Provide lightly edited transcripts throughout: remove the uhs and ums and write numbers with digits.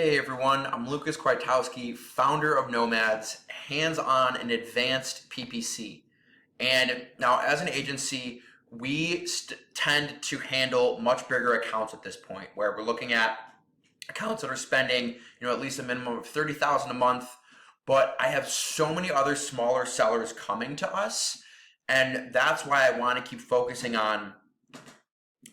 Hey everyone, I'm Lucas Kwiatkowski, founder of Nomads, hands-on and advanced PPC. And now as an agency, we tend to handle much bigger accounts at this point, where we're looking at accounts that are spending, at least a minimum of $30,000 a month. But I have so many other smaller sellers coming to us, and that's why I want to keep focusing on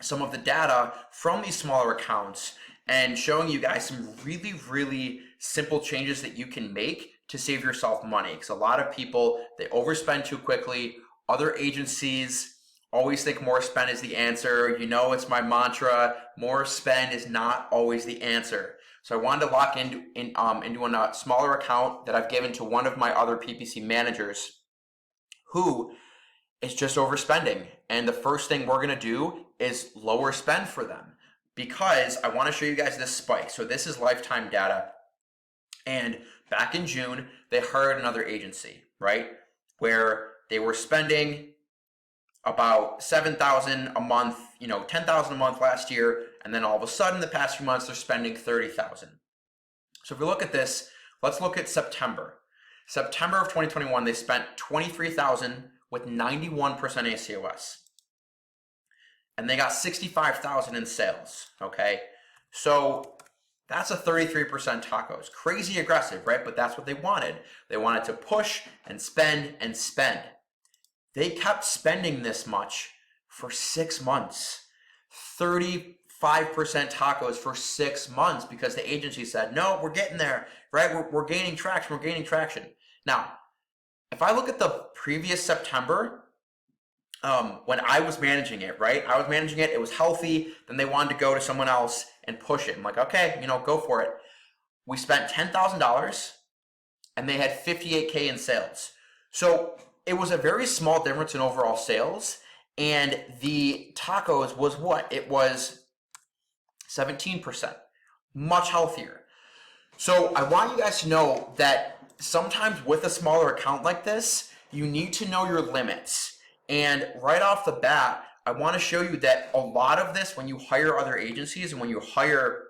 some of the data from these smaller accounts and showing you guys some really, really simple changes that you can make to save yourself money. Because a lot of people, they overspend too quickly. Other agencies always think more spend is the answer. It's my mantra, more spend is not always the answer. So I wanted to lock into a smaller account that I've given to one of my other PPC managers who is just overspending. And the first thing we're gonna do is lower spend for them, because I want to show you guys this spike. So this is lifetime data. And back in June, they hired another agency, right? Where they were spending about $7,000 a month, $10,000 a month last year. And then all of a sudden, the past few months, they're spending $30,000. So if we look at this, let's look at September. September of 2021, they spent $23,000 with 91% ACOS. And they got $65,000 in sales, okay? So that's a 33% tacos. Crazy aggressive, right? But that's what they wanted. They wanted to push and spend and spend. They kept spending this much for 6 months. 35% tacos for 6 months, because the agency said, no, we're getting there, right? We're gaining traction, Now, if I look at the previous September, when I was managing it, right? I was managing it, it was healthy, then they wanted to go to someone else and push it. I'm like, okay, go for it. We spent $10,000 and they had 58K in sales. So it was a very small difference in overall sales, and the tacos was what? It was 17%, much healthier. So I want you guys to know that sometimes with a smaller account like this, you need to know your limits. And right off the bat, I want to show you that a lot of this, when you hire other agencies and when you hire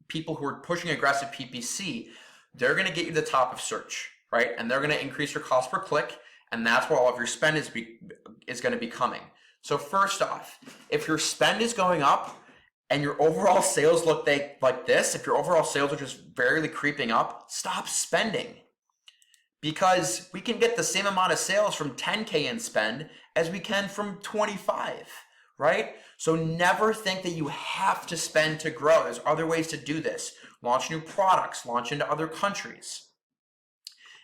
people who are pushing aggressive PPC, they're going to get you to the top of search, right? And they're going to increase your cost per click, and that's where all of your spend is going to be coming. So first off, if your spend is going up and your overall sales look like this, if your overall sales are just barely creeping up, stop spending. Because we can get the same amount of sales from 10K in spend as we can from 25, right? So never think that you have to spend to grow. There's other ways to do this. Launch new products, launch into other countries.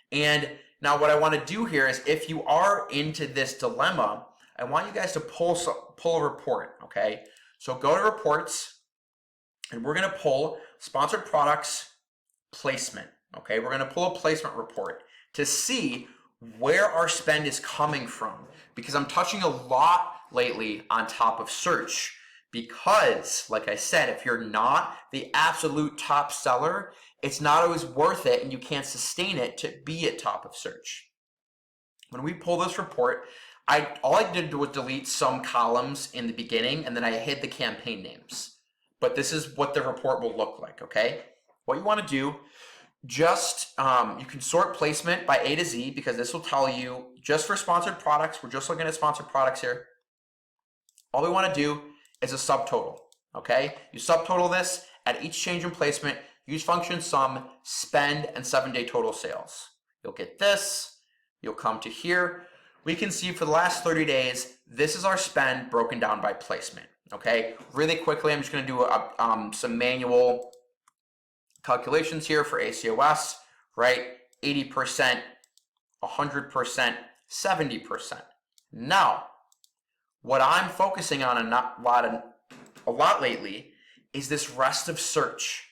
And now what I want to do here is, if you are into this dilemma, I want you guys to pull a report, okay? So go to reports, and we're going to pull sponsored products placement, okay? We're going to pull a placement report to see where our spend is coming from, because I'm touching a lot lately on top of search, because like I said, if you're not the absolute top seller, it's not always worth it and you can't sustain it to be at top of search. When we pull this report, all I did was delete some columns in the beginning, and then I hid the campaign names. But this is what the report will look like, okay? What you want to do, you can sort placement by A to Z, because this will tell you just for sponsored products. We're just looking at sponsored products here. All we want to do is a subtotal, okay? You subtotal this at each change in placement, use function sum, spend, and 7-day total sales. You'll get this, you'll come to here. We can see for the last 30 days, this is our spend broken down by placement, okay? Really quickly, I'm just going to do some manual calculations here for ACOS, right? 80%, 100%, 70%. Now, what I'm focusing on a lot lately is this rest of search.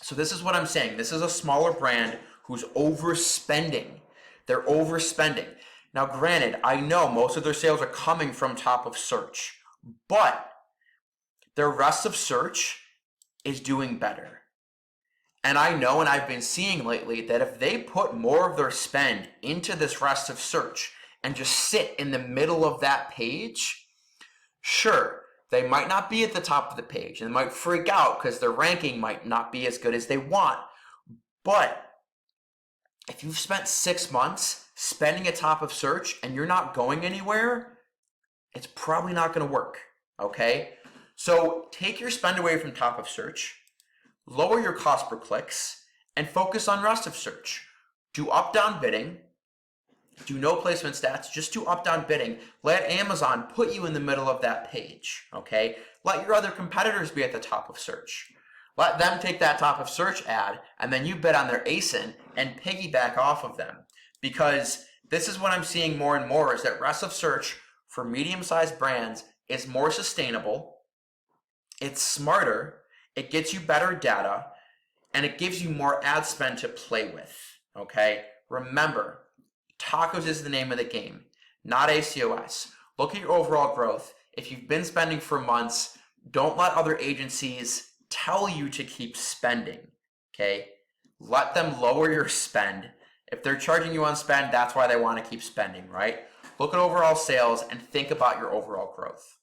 So this is what I'm saying. This is a smaller brand who's overspending. They're overspending. Now, granted, I know most of their sales are coming from top of search, but their rest of search is doing better. And I know, and I've been seeing lately, that if they put more of their spend into this rest of search and just sit in the middle of that page, sure, They might not be at the top of the page and they might freak out because their ranking might not be as good as they want. But if you've spent 6 months spending at top of search and you're not going anywhere, it's probably not going to work, okay? So take your spend away from top of search, lower your cost per clicks, and focus on rest of search. Do up-down bidding. Do no placement stats, just do up-down bidding. Let Amazon put you in the middle of that page, okay? Let your other competitors be at the top of search. Let them take that top of search ad, and then you bid on their ASIN and piggyback off of them. Because this is what I'm seeing more and more, is that rest of search for medium-sized brands is more sustainable, it's smarter, it gets you better data, and it gives you more ad spend to play with, okay? Remember, tacos is the name of the game, not ACOS. Look at your overall growth. If you've been spending for months, don't let other agencies tell you to keep spending, okay? Let them lower your spend. If they're charging you on spend, that's why they want to keep spending, right? Look at overall sales and think about your overall growth.